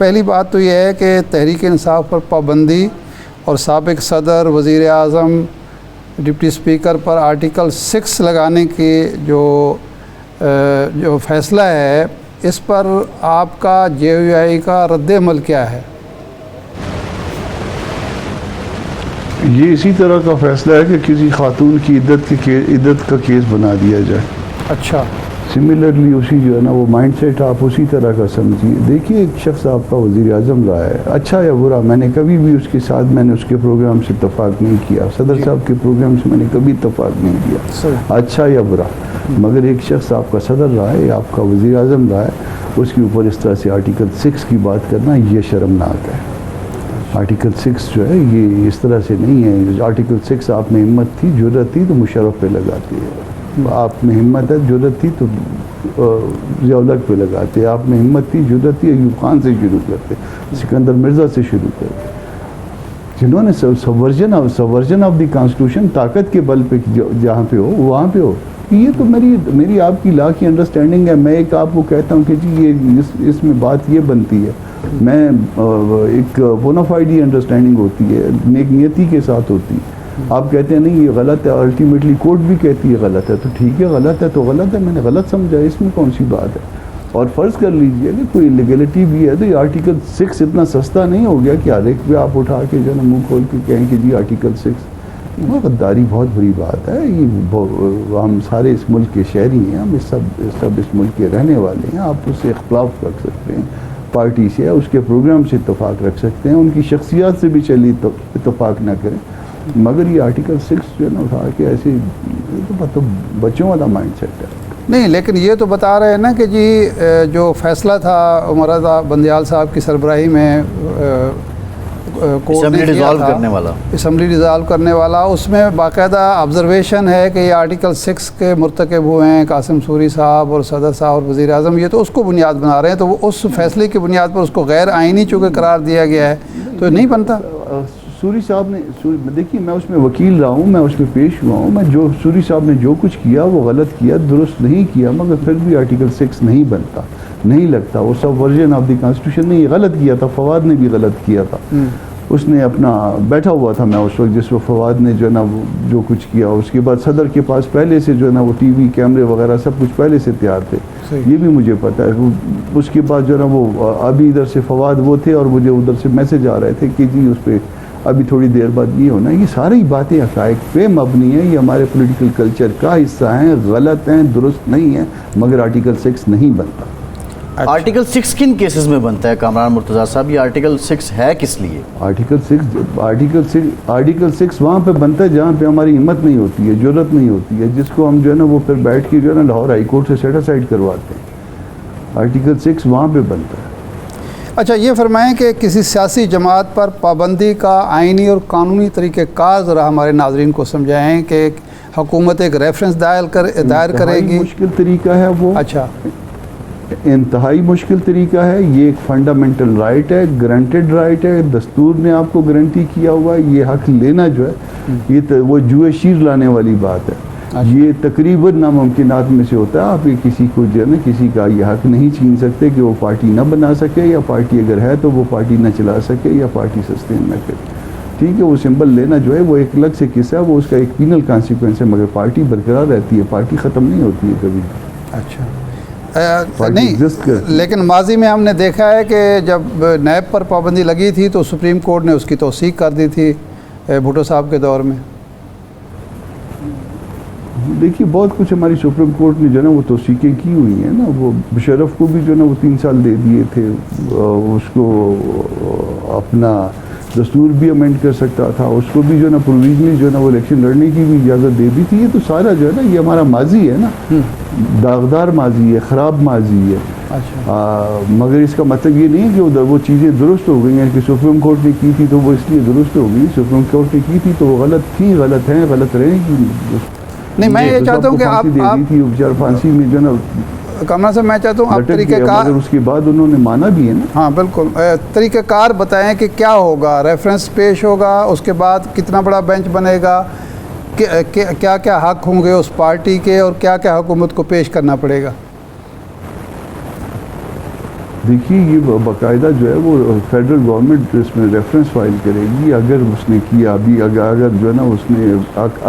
پہلی بات تو یہ ہے کہ تحریک انصاف پر پابندی اور سابق صدر، وزیر اعظم، ڈپٹی اسپیکر پر آرٹیکل 6 لگانے کی جو فیصلہ ہے، اس پر آپ کا JOI کا رد عمل کیا ہے؟ یہ اسی طرح کا فیصلہ ہے کہ کسی خاتون کی عدت کا کیس بنا دیا جائے. اچھا، سملرلی اسی جو ہے نا وہ مائنڈ سیٹ آپ اسی طرح کا سمجھیے. دیکھیے ایک شخص آپ کا وزیر اعظم رہا ہے، اچھا یا برا، میں نے کبھی بھی اس کے ساتھ میں نے اس کے پروگرام سے اتفاق نہیں کیا، صدر صاحب کے پروگرام سے میں نے کبھی اتفاق نہیں کیا، اچھا یا برا. مگر ایک شخص آپ کا صدر رہا ہے، آپ کا وزیر اعظم رہا ہے، اس کے اوپر اس طرح سے آرٹیکل 6 کی بات کرنا یہ شرمناک ہے. آرٹیکل 6 جو ہے یہ اس طرح سے نہیں ہے. آرٹیکل 6 آپ میں ہمت تھی، جرأت تھی تو مشرف پہ لگاتے ہیں. آپ میں ہمت ہے، جرأت تھی تو ضیاء الحق پہ لگاتے. آپ میں ہمت تھی، جرأت تھی، ایوب خان سے شروع کرتے، سکندر مرزا سے شروع کرتے، جنہوں نے سبورژن آف دی کانسٹیٹیوشن طاقت کے بل پہ جہاں پہ ہو وہاں پہ ہو. یہ تو میری آپ کی لا کی انڈرسٹینڈنگ ہے. میں ایک آپ کو کہتا ہوں کہ جی یہ اس میں بات یہ بنتی ہے، میں ایک بونافائڈ انڈرسٹینڈنگ ہوتی ہے، نیک نیتی کے ساتھ ہوتی ہے. آپ کہتے ہیں نہیں یہ غلط ہے، الٹیمیٹلی کورٹ بھی کہتی ہے غلط ہے، تو ٹھیک ہے غلط ہے تو غلط ہے، میں نے غلط سمجھا، اس میں کون سی بات ہے. اور فرض کر لیجئے کہ کوئی لیگلٹی بھی ہے تو یہ آرٹیکل 6 اتنا سستا نہیں ہو گیا کہ ہر ایک پہ آپ اٹھا کے جو ہے نا منہ کھول کے کہیں کہ جی آرٹیکل 6. وہ غداری بہت بری بات ہے. ہم سارے اس ملک کے شہری ہیں، ہم سب اس ملک کے رہنے والے ہیں. آپ اس سے اختلاف رکھ سکتے ہیں، پارٹی سے اس کے پروگرام سے اتفاق رکھ سکتے ہیں، ان کی شخصیات سے بھی چلی اتفاق نہ کریں، مگر یہ آرٹیکل 6 جو ہے نا اٹھا کے ایسے تو بچوں والا مائنڈ سیٹ ہے. نہیں لیکن یہ تو بتا رہے ہیں نا کہ جی جو فیصلہ تھا عمر رضا بندیال صاحب کی سربراہی میں اسمبلی ڈیزالو کرنے والا، اس میں باقاعدہ آبزرویشن ہے کہ یہ آرٹیکل 6 کے مرتکب ہوئے ہیں قاسم سوری صاحب اور صدر صاحب اور وزیر اعظم. یہ تو اس کو بنیاد بنا رہے ہیں، تو وہ اس فیصلے کی بنیاد پر اس کو غیر آئینی چونکہ قرار دیا گیا ہے تو نہیں بنتا. سوری صاحب نے دیکھیے میں اس میں وکیل رہا ہوں، میں اس میں پیش ہوا ہوں. جو سوری صاحب نے جو کچھ کیا وہ غلط کیا، درست نہیں کیا، مگر پھر بھی آرٹیکل 6 نہیں بنتا، نہیں لگتا. وہ سب ورژن آف دی کانسٹیٹیوشن نے یہ غلط کیا تھا. فواد نے بھی غلط کیا تھا. اس نے اپنا بیٹھا ہوا تھا میں اس وقت جس وقت فواد نے جو ہے نا جو کچھ کیا. اس کے بعد صدر کے پاس پہلے سے جو ہے نا وہ ٹی وی کیمرے وغیرہ سب کچھ پہلے سے تیار تھے، یہ بھی مجھے پتا ہے. اس کے بعد جو ہے نا وہ ابھی ادھر سے فواد وہ تھے اور مجھے ادھر سے میسج آ رہے تھے کہ جی اس پہ ابھی تھوڑی دیر بعد یہ ہونا. یہ ساری باتیں حقائق پہ مبنی ہیں، یہ ہمارے پولیٹیکل کلچر کا حصہ ہیں، غلط ہیں، درست نہیں ہیں، مگر آرٹیکل 6 نہیں بنتا. آرٹیکل 6 کن کیسز میں بنتا ہے کامران مرتضیٰ صاحب؟ یہ آرٹیکل 6 ہے کس لیے؟ آرٹیکل 6 وہاں پہ بنتا ہے جہاں پہ ہماری ہمت نہیں ہوتی ہے، جرأت نہیں ہوتی ہے، جس کو ہم جو ہے نا وہ پھر بیٹھ کے جو ہے نا لاہور ہائی کورٹ سے سیٹ اسائڈ کرواتے ہیں. آرٹیکل 6 وہاں پہ بنتا ہے. اچھا یہ فرمائیں کہ کسی سیاسی جماعت پر پابندی کا آئینی اور قانونی طریقہ کار ذرا ہمارے ناظرین کو سمجھائیں کہ حکومت ایک ریفرنس دائر کرے گی. مشکل طریقہ ہے وہ. اچھا انتہائی مشکل طریقہ ہے. یہ ایک فنڈامنٹل رائٹ ہے، گرانٹیڈ رائٹ ہے، دستور نے آپ کو گارنٹی کیا ہوا ہے. یہ حق لینا جو ہے یہ وہ جوئے شیر لانے والی بات ہے. یہ تقریباً ناممکنات میں سے ہوتا ہے. آپ کسی کو جو ہے نا کسی کا یہ حق نہیں چھین سکتے کہ وہ پارٹی نہ بنا سکے، یا پارٹی اگر ہے تو وہ پارٹی نہ چلا سکے، یا پارٹی سسٹین نہ کرے. ٹھیک ہے، وہ سمبل لینا جو ہے وہ ایک الگ سے قصہ ہے، وہ اس کا ایک پینل کانسیکوینس ہے، مگر پارٹی برقرار رہتی ہے، پارٹی ختم نہیں ہوتی ہے کبھی. اچھا نہیں، لیکن ماضی میں ہم نے دیکھا ہے کہ جب نیب پر پابندی لگی تھی تو سپریم کورٹ نے اس کی توثیق کر دی تھی بھٹو صاحب کے دور میں. دیکھیے بہت کچھ ہماری سپریم کورٹ نے جو ہے نا وہ توثیقیں کی ہوئی ہیں نا. وہ مشرف کو بھی جو ہے نا وہ 3 سال دے دیے تھے، اس کو اپنا دستور بھی امینڈ کر سکتا تھا، اس کو بھی جو ہے نا پروویژنلی جو ہے نا وہ الیکشن لڑنے کی بھی اجازت دے دی تھی. یہ تو سارا جو ہے نا یہ ہمارا ماضی ہے نا، داغدار ماضی ہے، خراب ماضی ہے. مگر اس کا مطلب یہ نہیں کہ وہ چیزیں درست ہو گئی ہیں کہ سپریم کورٹ نے کی تھی تو وہ اس لیے درست ہو گئی. سپریم کورٹ نے کی تھی تو وہ غلط تھی، غلط ہیں، غلط رہیں گی. نہیں میں یہ چاہتا ہوں کہ آپ پھانسی میں جو ہے نا کمران صاحب میں چاہتا ہوں آپ طریقہ کار، اس کے بعد انہوں نے مانا بھی ہے نا. ہاں بالکل، طریقہ کار بتائیں کہ کیا ہوگا. ریفرنس پیش ہوگا، اس کے بعد کتنا بڑا بینچ بنے گا، کیا کیا حق ہوں گے اس پارٹی کے، اور کیا کیا حکومت کو پیش کرنا پڑے گا. دیکھیے یہ باقاعدہ جو ہے وہ فیڈرل گورنمنٹ اس میں ریفرنس فائل کرے گی. اگر اس نے کیا ابھی اگر جو ہے نا اس نے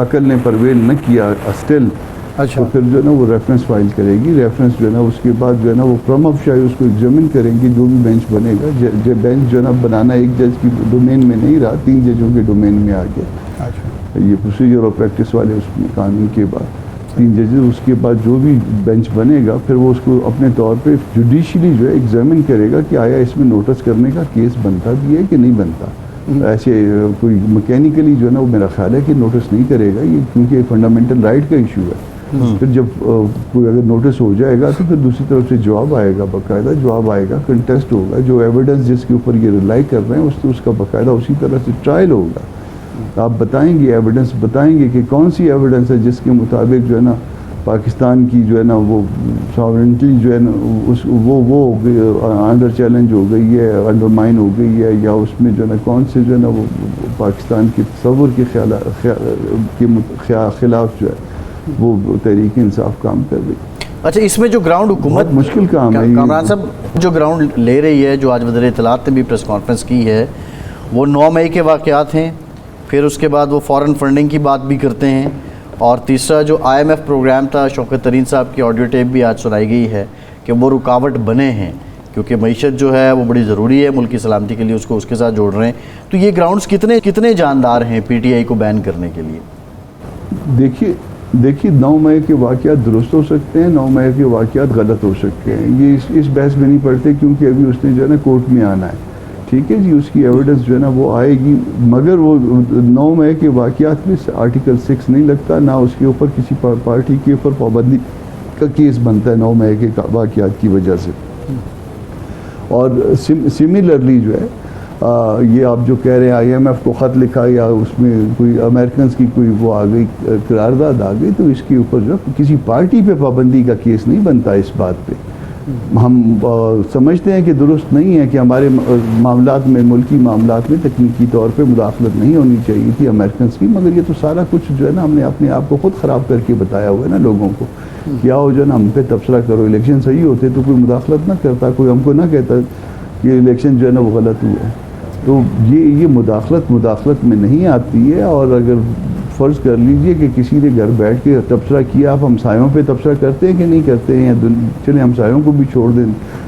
عقل نے پرویل نہ کیا اسٹل اچھا تو پھر جو ہے نا وہ ریفرنس فائل کرے گی. ریفرنس جو ہے نا اس کے بعد جو ہے نا وہ پرم آف شاہی اس کو ایگزامن کریں گے. جو بھی بینچ بنے گا, بینچ جو ہے نا بنانا ایک جج کی ڈومین میں نہیں رہا, 3 ججوں کے ڈومین میں آ گیا. اچھا یہ پروسیجر اور پریکٹس والے اس میں قانون کے بعد 3 ججز, اس کے بعد جو بھی بینچ بنے گا پھر وہ اس کو اپنے طور پہ جوڈیشلی جو ہے ایگزامن کرے گا کہ آیا اس میں نوٹس کرنے کا کیس بنتا بھی ہے کہ نہیں بنتا. ایسے کوئی مکینیکلی جو ہے نا وہ میرا خیال ہے کہ نوٹس نہیں کرے گا, یہ کیونکہ فنڈامنٹل رائٹ کا ایشو ہے. پھر جب کوئی اگر نوٹس ہو جائے گا تو پھر دوسری طرف سے جواب آئے گا, باقاعدہ جواب آئے گا, کنٹیسٹ ہوگا. جو ایویڈنس جس کے اوپر یہ ریلائی کر رہے ہیں اس کا باقاعدہ اسی طرح سے ٹرائل ہوگا. آپ بتائیں گے, ایویڈنس بتائیں گے کہ کون سی ایویڈنس ہے جس کے مطابق جو ہے نا پاکستان کی جو ہے نا وہ ساورنٹی جو ہے نا وہ انڈر چیلنج ہو گئی ہے, انڈرمائن ہو گئی ہے, یا اس میں جو ہے نا کون سے جو ہے نا وہ پاکستان کے تصور کے خلاف جو ہے وہ تحریک انصاف کام کر رہی. اچھا, اس میں جو گراؤنڈ حکومت بہت مشکل کام ہے. کامران صاحب جو گراؤنڈ لے رہی ہے, جو آج وزیر اطلاعات نے بھی پریس کانفرنس کی ہے, وہ 9 مئی کے واقعات ہیں. پھر اس کے بعد وہ فارن فنڈنگ کی بات بھی کرتے ہیں, اور تیسرا جو IMF پروگرام تھا, شوکت ترین صاحب کی آڈیو ٹیپ بھی آج سنائی گئی ہے کہ وہ رکاوٹ بنے ہیں کیونکہ معیشت جو ہے وہ بڑی ضروری ہے ملک کی سلامتی کے لیے, اس کو اس کے ساتھ جوڑ رہے ہیں. تو یہ گراؤنڈز کتنے جاندار ہیں PTI کو بین کرنے کے لیے؟ دیکھیے 9 مئی کے واقعات درست ہو سکتے ہیں, 9 مئی کے واقعات غلط ہو سکتے ہیں. یہ اس بحث میں نہیں پڑتے کیونکہ ابھی اس نے جو ہے نا کورٹ میں آنا ہے. ٹھیک ہے جی, اس کی ایویڈنس جو ہے نا وہ آئے گی, مگر وہ 9 مئی کے واقعات میں آرٹیکل 6 نہیں لگتا, نہ اس کے اوپر کسی پارٹی کے اوپر پابندی کا کیس بنتا ہے 9 مئی کے واقعات کی وجہ سے. اور سملرلی جو ہے یہ آپ جو کہہ رہے ہیں IMF کو خط لکھا یا اس میں کوئی امریکنز کی کوئی وہ آ گئی قرارداد آ گئی, تو اس کے اوپر جو کسی پارٹی پہ پابندی کا کیس نہیں بنتا. اس بات پہ ہم سمجھتے ہیں کہ درست نہیں ہے کہ ہمارے معاملات میں, ملکی معاملات میں تکنیکی طور پہ مداخلت نہیں ہونی چاہیے تھی امریکنز کی, مگر یہ تو سارا کچھ جو ہے نا ہم نے اپنے آپ کو خود خراب کر کے بتایا ہوا ہے نا لوگوں کو. کیا ہو جو ہے نا ہم پہ تبصرہ کرو, الیکشن صحیح ہوتے تو کوئی مداخلت نہ کرتا, کوئی ہم کو نہ کہتا کہ الیکشن جو ہے نا وہ غلط ہوا ہے. تو یہ مداخلت میں نہیں آتی ہے. اور اگر فرض کر لیجئے کہ کسی نے گھر بیٹھ کے تبصرہ کیا, آپ ہمسایوں پہ تبصرہ کرتے ہیں کہ نہیں کرتے ہیں, چلیں ہمسایوں کو بھی چھوڑ دیں,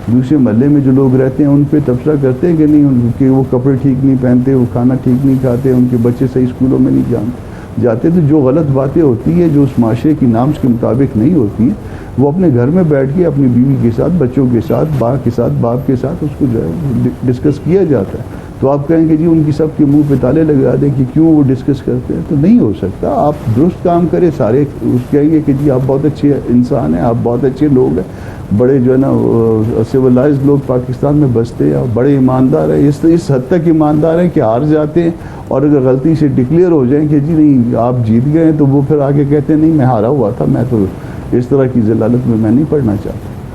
دوسرے محلے میں جو لوگ رہتے ہیں ان پہ تبصرہ کرتے ہیں کہ نہیں, کہ وہ کپڑے ٹھیک نہیں پہنتے, وہ کھانا ٹھیک نہیں کھاتے, ان کے بچے صحیح اسکولوں میں نہیں جاتے. تو جو غلط باتیں ہوتی ہیں جو اس معاشرے کی نامز کے مطابق نہیں ہوتی ہیں, وہ اپنے گھر میں بیٹھ کے اپنی بیوی کے ساتھ, بچوں کے ساتھ, ماں کے ساتھ, باپ کے ساتھ اس کو جو ہے ڈسکس کیا جاتا ہے. تو آپ کہیں گے جی ان کی سب کے منہ پہ تالے لگا دیں کہ کیوں وہ ڈسکس کرتے ہیں, تو نہیں ہو سکتا. آپ درست کام کریں, سارے اس کہیں گے کہ جی آپ بہت اچھے انسان ہیں, آپ بہت اچھے لوگ ہیں, بڑے جو ہے نا سویلائزڈ لوگ پاکستان میں بستے ہیں, بڑے ایماندار ہیں, اس حد تک ایماندار ہیں کہ ہار جاتے ہیں, اور اگر غلطی سے ڈکلیئر ہو جائیں کہ جی نہیں آپ جیت گئے ہیں, تو وہ پھر آگے کہتے ہیں نہیں میں ہارا ہوا تھا, میں تو اس طرح کی ضلالت میں نہیں پڑھنا چاہتا.